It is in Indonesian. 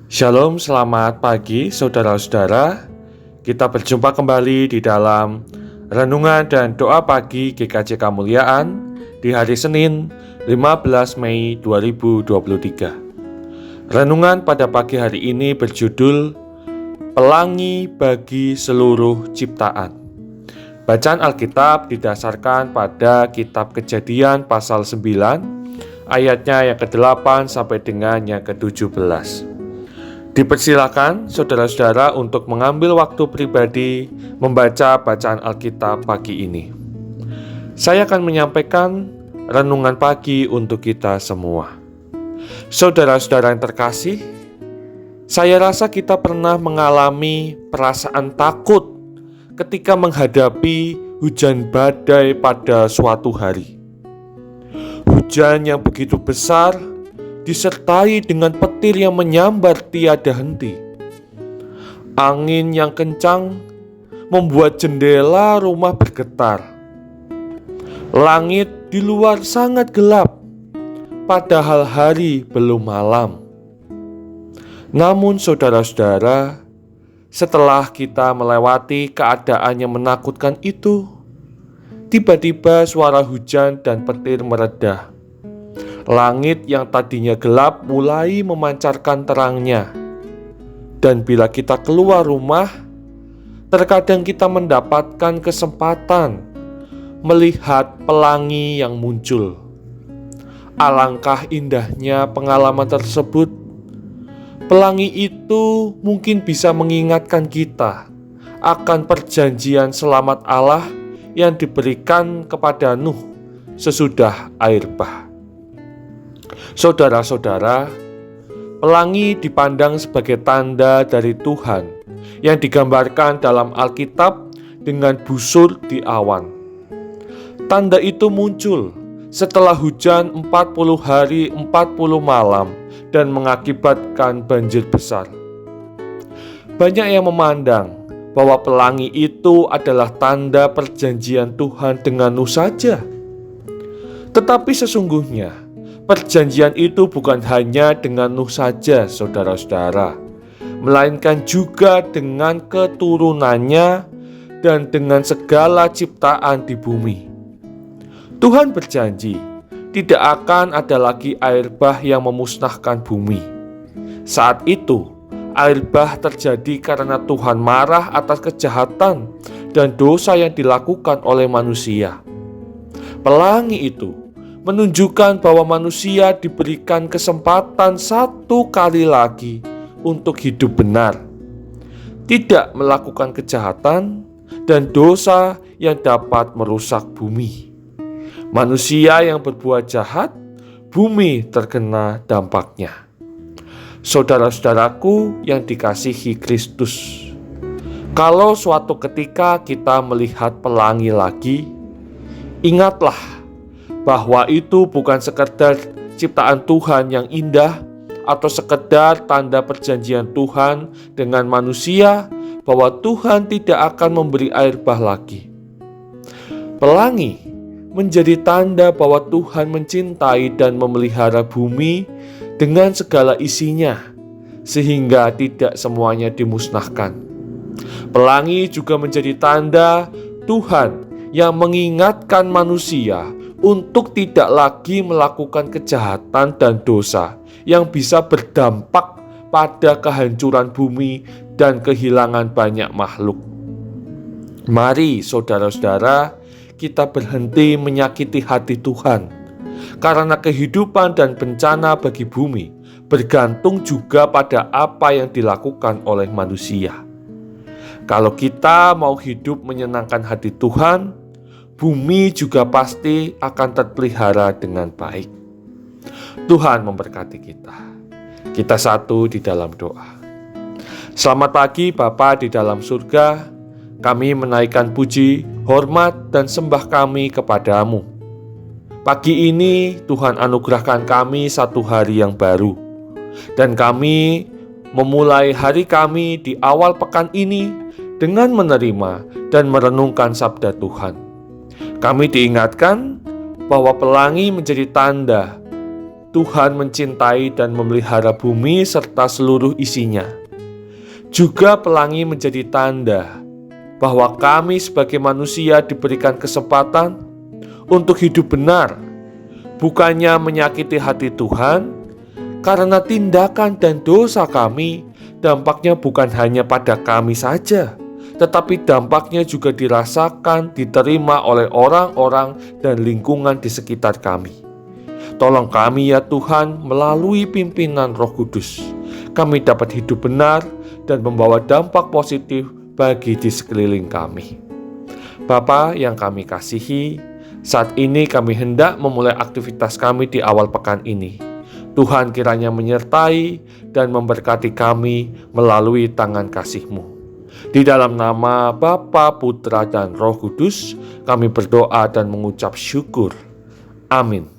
Shalom, selamat pagi saudara-saudara. Kita berjumpa kembali di dalam renungan dan doa pagi GKJ Kemuliaan di hari Senin 15 Mei 2023. Renungan pada pagi hari ini berjudul Pelangi bagi seluruh ciptaan. Bacaan Alkitab didasarkan pada kitab Kejadian pasal 9 ayatnya yang ke-8 sampai dengan yang ke-17. Dipersilakan saudara-saudara untuk mengambil waktu pribadi membaca bacaan Alkitab pagi ini. Saya akan menyampaikan renungan pagi untuk kita semua. Saudara-saudara yang terkasih, saya rasa kita pernah mengalami perasaan takut ketika menghadapi hujan badai pada suatu hari. Hujan yang begitu besar disertai dengan petir yang menyambar tiada henti. Angin yang kencang membuat jendela rumah bergetar. Langit di luar sangat gelap, padahal hari belum malam. Namun saudara-saudara, setelah kita melewati keadaan yang menakutkan itu, tiba-tiba suara hujan dan petir meredah. Langit yang tadinya gelap mulai memancarkan terangnya. Dan bila kita keluar rumah, terkadang kita mendapatkan kesempatan melihat pelangi yang muncul. Alangkah indahnya pengalaman tersebut. Pelangi itu mungkin bisa mengingatkan kita akan perjanjian selamat Allah yang diberikan kepada Nuh sesudah air bah. Saudara-saudara, pelangi dipandang sebagai tanda dari Tuhan yang digambarkan dalam Alkitab dengan busur di awan. Tanda itu muncul setelah hujan 40 hari 40 malam dan mengakibatkan banjir besar. Banyak yang memandang bahwa pelangi itu adalah tanda perjanjian Tuhan dengan Nuh saja. Tetapi sesungguhnya perjanjian itu bukan hanya dengan Nuh saja, saudara-saudara, melainkan juga dengan keturunannya dan dengan segala ciptaan di bumi. Tuhan berjanji tidak akan ada lagi air bah yang memusnahkan bumi. Saat itu, air bah terjadi karena Tuhan marah atas kejahatan dan dosa yang dilakukan oleh manusia. Pelangi itu menunjukkan bahwa manusia diberikan kesempatan satu kali lagi untuk hidup benar, tidak melakukan kejahatan dan dosa yang dapat merusak bumi. Manusia yang berbuat jahat, bumi terkena dampaknya. Saudara-saudaraku yang dikasihi Kristus, kalau suatu ketika kita melihat pelangi lagi, ingatlah bahwa itu bukan sekedar ciptaan Tuhan yang indah atau sekedar tanda perjanjian Tuhan dengan manusia bahwa Tuhan tidak akan memberi air bah lagi. Pelangi menjadi tanda bahwa Tuhan mencintai dan memelihara bumi dengan segala isinya sehingga tidak semuanya dimusnahkan. Pelangi juga menjadi tanda Tuhan yang mengingatkan manusia untuk tidak lagi melakukan kejahatan dan dosa yang bisa berdampak pada kehancuran bumi dan kehilangan banyak makhluk. Mari saudara-saudara, kita berhenti menyakiti hati Tuhan, karena kehidupan dan bencana bagi bumi bergantung juga pada apa yang dilakukan oleh manusia. Kalau kita mau hidup menyenangkan hati Tuhan, bumi juga pasti akan terpelihara dengan baik. Tuhan memberkati kita. Kita satu di dalam doa. Selamat pagi Bapa di dalam surga. Kami menaikkan puji, hormat, dan sembah kami kepadamu. Pagi ini Tuhan anugerahkan kami satu hari yang baru. Dan kami memulai hari kami di awal pekan ini dengan menerima dan merenungkan sabda Tuhan. Kami diingatkan bahwa pelangi menjadi tanda Tuhan mencintai dan memelihara bumi serta seluruh isinya. Juga pelangi menjadi tanda bahwa kami sebagai manusia diberikan kesempatan untuk hidup benar, bukannya menyakiti hati Tuhan, karena tindakan dan dosa kami dampaknya bukan hanya pada kami saja, tetapi dampaknya juga dirasakan, diterima oleh orang-orang dan lingkungan di sekitar kami. Tolong kami ya Tuhan, melalui pimpinan Roh Kudus, kami dapat hidup benar dan membawa dampak positif bagi di sekeliling kami. Bapa yang kami kasihi, saat ini kami hendak memulai aktivitas kami di awal pekan ini. Tuhan kiranya menyertai dan memberkati kami melalui tangan kasih-Mu. Di dalam nama Bapa, Putra, dan Roh Kudus, kami berdoa dan mengucap syukur. Amin.